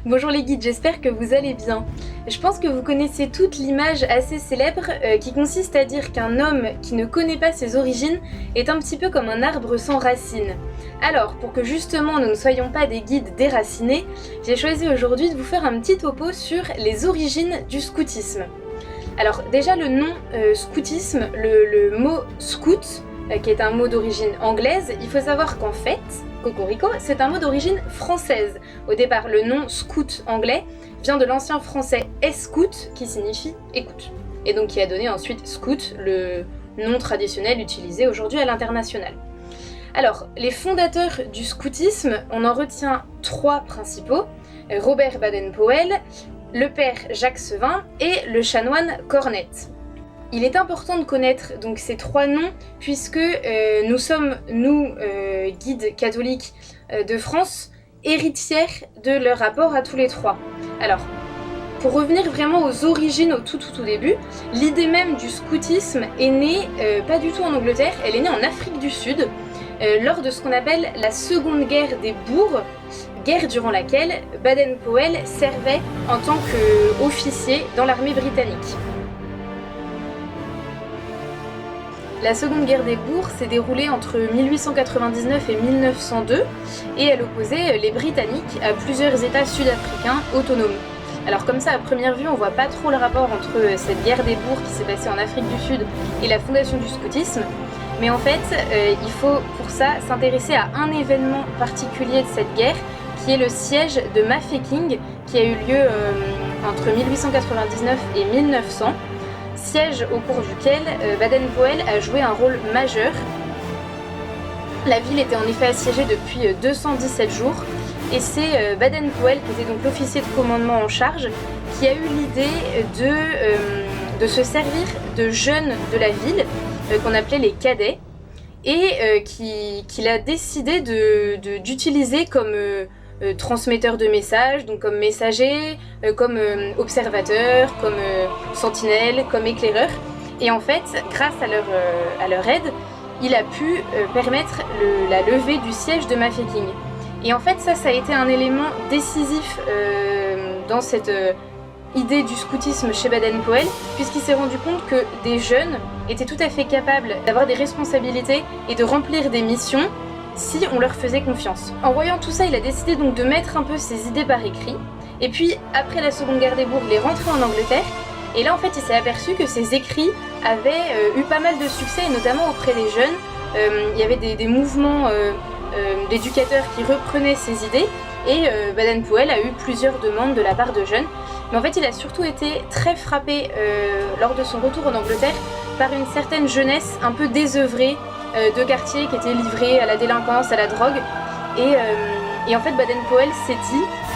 Bonjour les guides, j'espère que vous allez bien. Je pense que vous connaissez toute l'image assez célèbre qui consiste à dire qu'un homme qui ne connaît pas ses origines est un petit peu comme un arbre sans racines. Alors, pour que justement nous ne soyons pas des guides déracinés, j'ai choisi aujourd'hui de vous faire un petit topo sur les origines du scoutisme. Alors déjà le nom scoutisme, le mot scout, qui est un mot d'origine anglaise, il faut savoir qu'en fait, cocorico, c'est un mot d'origine française. Au départ, le nom scout anglais vient de l'ancien français escout, qui signifie écoute, et donc qui a donné ensuite scout, le nom traditionnel utilisé aujourd'hui à l'international. Alors, les fondateurs du scoutisme, on en retient trois principaux, Robert Baden-Powell, le père Jacques Sevin et le chanoine Cornette. Il est important de connaître donc ces trois noms puisque nous sommes, guides catholiques de France, héritières de leur rapport à tous les trois. Alors, pour revenir vraiment aux origines, au tout début, l'idée même du scoutisme est née pas du tout en Angleterre, elle est née en Afrique du Sud, lors de ce qu'on appelle la Seconde Guerre des Boers, guerre durant laquelle Baden-Powell servait en tant qu'officier dans l'armée britannique. La Seconde Guerre des Boers s'est déroulée entre 1899 et 1902 et elle opposait les Britanniques à plusieurs États sud-africains autonomes. Alors comme ça, à première vue, on voit pas trop le rapport entre cette guerre des Boers qui s'est passée en Afrique du Sud et la fondation du scoutisme, mais en fait, il faut pour ça s'intéresser à un événement particulier de cette guerre, qui est le siège de Mafeking, qui a eu lieu entre 1899 et 1900. Siège au cours duquel Baden-Powell a joué un rôle majeur. La ville était en effet assiégée depuis 217 jours et c'est Baden-Powell, qui était donc l'officier de commandement en charge, qui a eu l'idée de se servir de jeunes de la ville, qu'on appelait les cadets, et qu'il a décidé d'utiliser comme transmetteur de messages, donc comme messager, comme observateur, comme sentinelle, comme éclaireur. Et en fait, grâce à leur aide, il a pu permettre la levée du siège de Mafeking. Et en fait, ça a été un élément décisif dans cette idée du scoutisme chez Baden-Powell, puisqu'il s'est rendu compte que des jeunes étaient tout à fait capables d'avoir des responsabilités et de remplir des missions si on leur faisait confiance. En voyant tout ça, il a décidé donc de mettre un peu ses idées par écrit, et puis après la Seconde Guerre des Boers, il est rentré en Angleterre, et là en fait il s'est aperçu que ses écrits avaient eu pas mal de succès, et notamment auprès des jeunes. Il y avait des mouvements d'éducateurs qui reprenaient ses idées, et Baden-Powell a eu plusieurs demandes de la part de jeunes, mais en fait il a surtout été très frappé lors de son retour en Angleterre par une certaine jeunesse un peu désœuvrée, de quartiers qui étaient livrés à la délinquance, à la drogue, et en fait Baden-Powell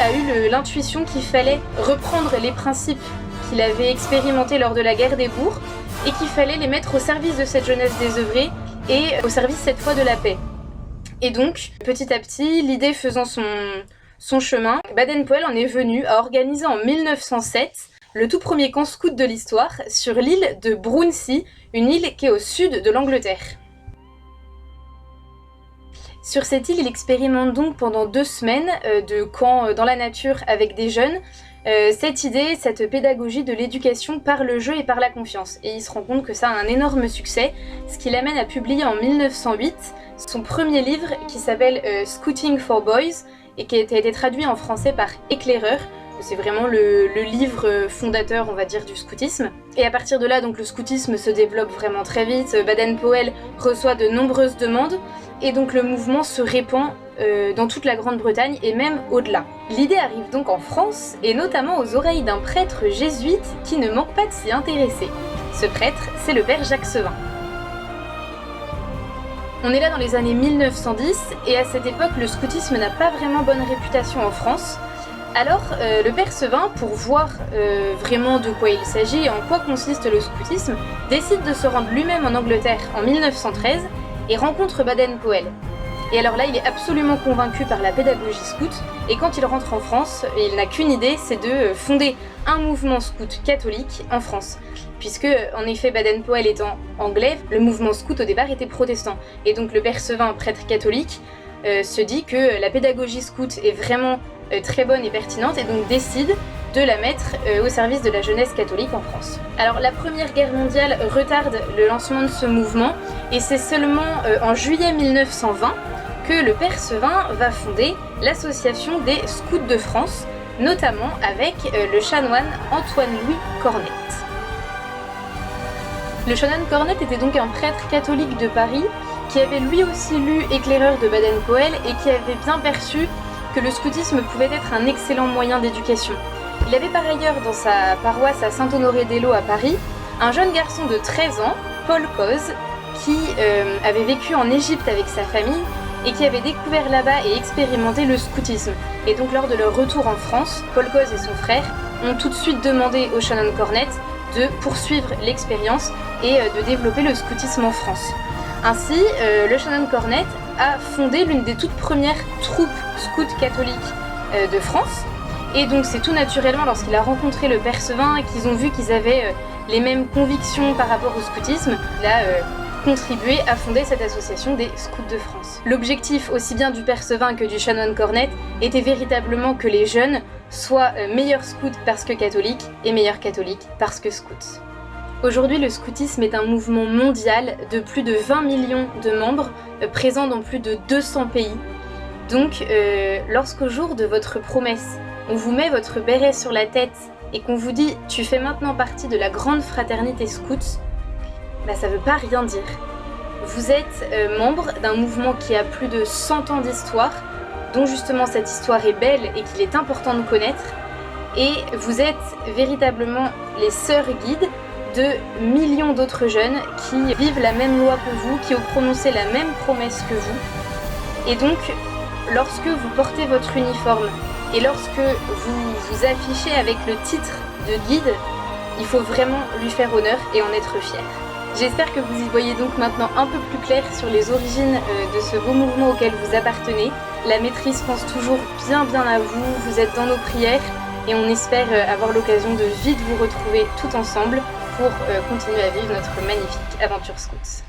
a eu l'intuition qu'il fallait reprendre les principes qu'il avait expérimentés lors de la guerre des Boers et qu'il fallait les mettre au service de cette jeunesse désœuvrée et au service cette fois de la paix. Et donc petit à petit, l'idée faisant son chemin, Baden-Powell en est venu à organiser en 1907 le tout premier camp scout de l'histoire sur l'île de Brunsea, une île qui est au sud de l'Angleterre. Sur cette île, il expérimente donc pendant 2 semaines de camp dans la nature avec des jeunes, cette idée, cette pédagogie de l'éducation par le jeu et par la confiance. Et il se rend compte que ça a un énorme succès, ce qui l'amène à publier en 1908 son premier livre qui s'appelle Scouting for Boys et qui a été traduit en français par Éclaireur. C'est vraiment le livre fondateur, on va dire, du scoutisme. Et à partir de là, donc, le scoutisme se développe vraiment très vite. Baden-Powell reçoit de nombreuses demandes et donc le mouvement se répand dans toute la Grande-Bretagne et même au-delà. L'idée arrive donc en France et notamment aux oreilles d'un prêtre jésuite qui ne manque pas de s'y intéresser. Ce prêtre, c'est le père Jacques Sevin. On est là dans les années 1910 et à cette époque, le scoutisme n'a pas vraiment bonne réputation en France. Alors, le père Sevin, pour voir vraiment de quoi il s'agit et en quoi consiste le scoutisme, décide de se rendre lui-même en Angleterre en 1913 et rencontre Baden-Powell. Et alors là, il est absolument convaincu par la pédagogie scout, et quand il rentre en France, il n'a qu'une idée, c'est de fonder un mouvement scout catholique en France. Puisque, en effet, Baden-Powell étant anglais, le mouvement scout au départ était protestant. Et donc le père Sevin, prêtre catholique, se dit que la pédagogie scout est vraiment très bonne et pertinente et donc décide de la mettre au service de la jeunesse catholique en France. Alors la Première Guerre mondiale retarde le lancement de ce mouvement et c'est seulement en juillet 1920 que le père Sevin va fonder l'association des Scouts de France, notamment avec le chanoine Antoine-Louis Cornette. Le chanoine Cornette était donc un prêtre catholique de Paris qui avait lui aussi lu Éclaireur de Baden-Powell et qui avait bien perçu que le scoutisme pouvait être un excellent moyen d'éducation. Il avait par ailleurs dans sa paroisse à Saint-Honoré-d'Eylau à Paris un jeune garçon de 13 ans, Paul Coz, qui avait vécu en Égypte avec sa famille et qui avait découvert là-bas et expérimenté le scoutisme. Et donc lors de leur retour en France, Paul Coz et son frère ont tout de suite demandé au chanoine Cornette de poursuivre l'expérience et de développer le scoutisme en France. Ainsi, le chanoine Cornette a fondé l'une des toutes premières troupes scouts catholiques de France. Et donc c'est tout naturellement lorsqu'il a rencontré le père Sevin et qu'ils ont vu qu'ils avaient les mêmes convictions par rapport au scoutisme, il a contribué à fonder cette association des Scouts de France. L'objectif aussi bien du père Sevin que du chanoine Cornette était véritablement que les jeunes soient meilleurs scouts parce que catholiques et meilleurs catholiques parce que scouts. Aujourd'hui, le scoutisme est un mouvement mondial de plus de 20 millions de membres présents dans plus de 200 pays. Donc, lorsqu'au jour de votre promesse, on vous met votre béret sur la tête et qu'on vous dit « tu fais maintenant partie de la grande fraternité scout », ça veut pas rien dire. Vous êtes membre d'un mouvement qui a plus de 100 ans d'histoire, dont justement cette histoire est belle et qu'il est important de connaître, et vous êtes véritablement les sœurs guides de millions d'autres jeunes qui vivent la même loi que vous, qui ont prononcé la même promesse que vous. Et donc, lorsque vous portez votre uniforme et lorsque vous vous affichez avec le titre de guide, il faut vraiment lui faire honneur et en être fier. J'espère que vous y voyez donc maintenant un peu plus clair sur les origines de ce beau mouvement auquel vous appartenez. La maîtrise pense toujours bien à vous, vous êtes dans nos prières et on espère avoir l'occasion de vite vous retrouver tout ensemble pour continuer à vivre notre magnifique aventure scout.